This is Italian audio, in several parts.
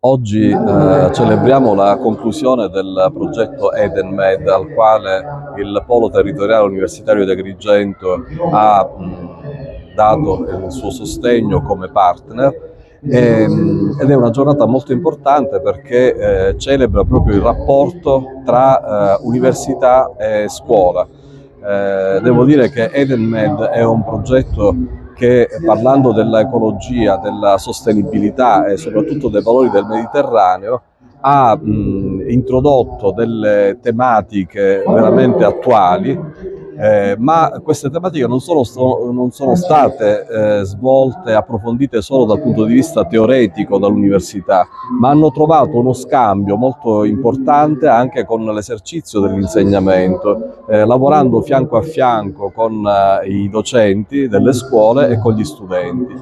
Oggi celebriamo la conclusione del progetto Edenmed, al quale il Polo Territoriale Universitario di Agrigento ha dato il suo sostegno come partner. Ed è una giornata molto importante perché celebra proprio il rapporto tra università e scuola. Devo dire che Edenmed è un progetto che, parlando dell'ecologia, della sostenibilità e soprattutto dei valori del Mediterraneo, ha introdotto delle tematiche veramente attuali, ma queste tematiche non sono state svolte, approfondite solo dal punto di vista teoretico dall'università, ma hanno trovato uno scambio molto importante anche con l'esercizio dell'insegnamento, lavorando fianco a fianco con i docenti delle scuole e con gli studenti.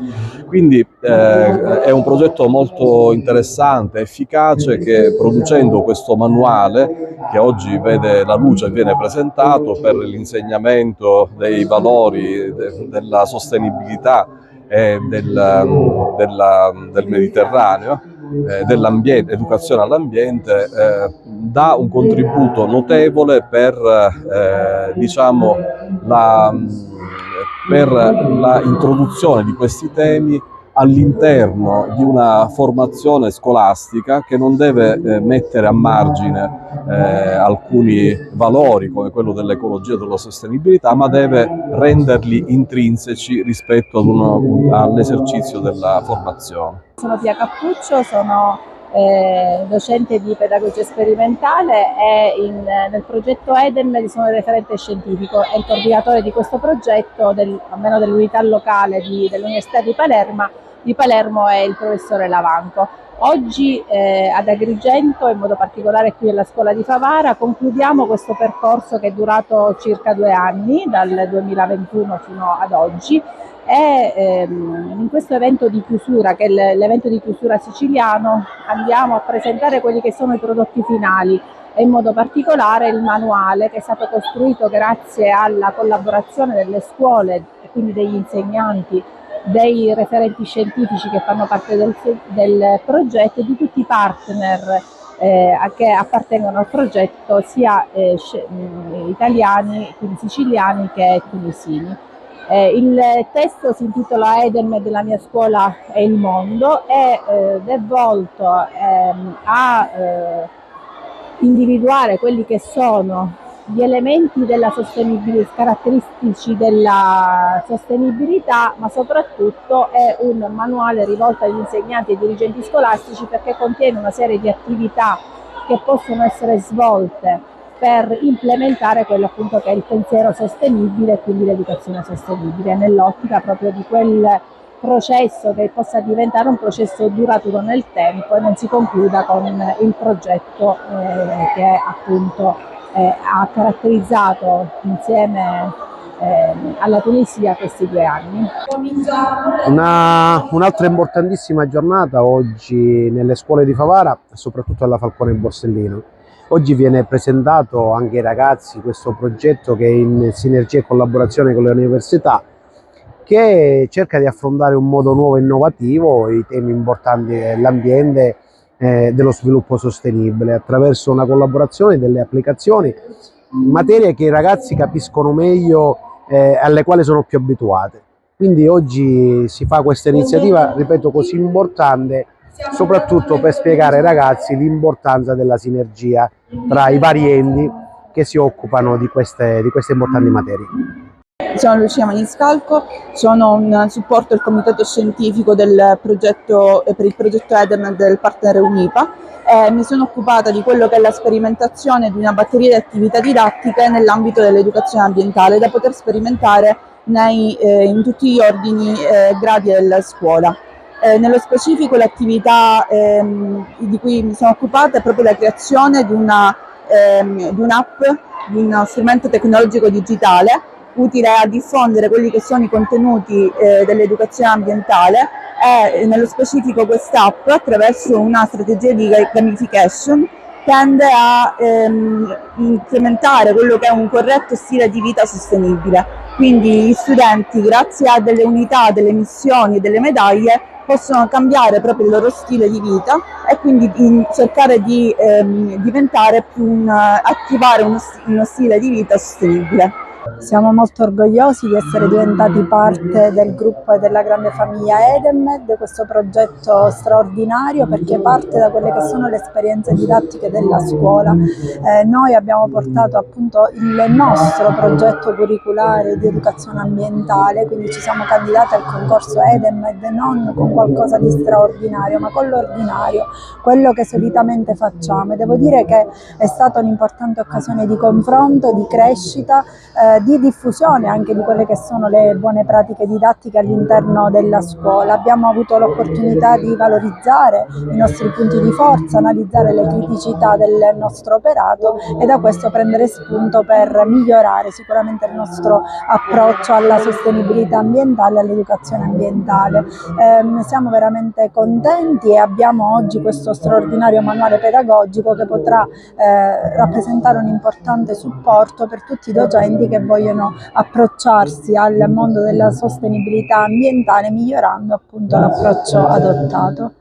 Quindi è un progetto molto interessante, efficace, che producendo questo manuale che oggi vede la luce e viene presentato per l'insegnamento dei valori della sostenibilità e del Mediterraneo, dell'ambiente, educazione all'ambiente, dà un contributo notevole per, diciamo, per la introduzione di questi temi all'interno di una formazione scolastica che non deve mettere a margine alcuni valori come quello dell'ecologia e della sostenibilità, ma deve renderli intrinseci rispetto all'esercizio della formazione. Sono Pia Cappuccio, sono docente di pedagogia sperimentale e nel progetto Edenmed sono il referente scientifico e il coordinatore di questo progetto, almeno dell'unità locale dell'Università di Palermo è il professore Lavanco. Oggi ad Agrigento, in modo particolare qui alla Scuola di Favara, concludiamo questo percorso che è durato circa 2 anni, dal 2021 fino ad oggi, e in questo evento di chiusura, che è l'evento di chiusura siciliano, andiamo a presentare quelli che sono i prodotti finali e in modo particolare il manuale che è stato costruito grazie alla collaborazione delle scuole e quindi degli insegnanti, dei referenti scientifici che fanno parte del progetto e di tutti i partner che appartengono al progetto, sia italiani, quindi siciliani, che tunisini. Il testo si intitola Edenmed, la mia scuola è il mondo, ed è volto a individuare quelli che sono gli elementi della sostenibilità, caratteristici della sostenibilità, ma soprattutto è un manuale rivolto agli insegnanti e dirigenti scolastici, perché contiene una serie di attività che possono essere svolte per implementare quello appunto che è il pensiero sostenibile e quindi l'educazione sostenibile, nell'ottica proprio di quel processo che possa diventare un processo duraturo nel tempo e non si concluda con il progetto che appunto ha caratterizzato insieme alla Tunisia questi 2 anni. Un'altra importantissima giornata oggi nelle scuole di Favara, soprattutto alla Falcone Borsellino. Oggi viene presentato anche ai ragazzi questo progetto che è in sinergia e collaborazione con le università, che cerca di affrontare in un modo nuovo e innovativo i temi importanti dell'ambiente e dello sviluppo sostenibile, attraverso una collaborazione e delle applicazioni, materie che i ragazzi capiscono meglio, alle quali sono più abituati. Quindi oggi si fa questa iniziativa, ripeto, così importante, soprattutto per spiegare ai ragazzi l'importanza della sinergia tra i vari enti che si occupano di queste importanti materie. Sono Lucia Maniscalco, sono un supporto del comitato scientifico del progetto, per il progetto Edenmed del partner UNIPA, e mi sono occupata di quello che è la sperimentazione di una batteria di attività didattiche nell'ambito dell'educazione ambientale, da poter sperimentare in tutti gli ordini e gradi della scuola. Nello specifico l'attività di cui mi sono occupata è proprio la creazione di un'app, di uno strumento tecnologico digitale utile a diffondere quelli che sono i contenuti dell'educazione ambientale, e nello specifico quest'app, attraverso una strategia di gamification, tende a incrementare quello che è un corretto stile di vita sostenibile. Quindi gli studenti, grazie a delle unità, delle missioni e delle medaglie, possono cambiare proprio il loro stile di vita e quindi cercare di diventare attivare uno stile di vita sostenibile. Siamo molto orgogliosi di essere diventati parte del gruppo e della grande famiglia Edenmed, questo progetto straordinario perché parte da quelle che sono le esperienze didattiche della scuola. Noi abbiamo portato appunto il nostro progetto curriculare di educazione ambientale, quindi ci siamo candidati al concorso Edenmed non con qualcosa di straordinario ma con l'ordinario, quello che solitamente facciamo, e devo dire che è stata un'importante occasione di confronto, di crescita, di diffusione anche di quelle che sono le buone pratiche didattiche all'interno della scuola. Abbiamo avuto l'opportunità di valorizzare i nostri punti di forza, analizzare le criticità del nostro operato e da questo prendere spunto per migliorare sicuramente il nostro approccio alla sostenibilità ambientale e all'educazione ambientale. Siamo veramente contenti e abbiamo oggi questo straordinario manuale pedagogico che potrà rappresentare un importante supporto per tutti i docenti che vogliono approcciarsi al mondo della sostenibilità ambientale migliorando appunto l'approccio adottato.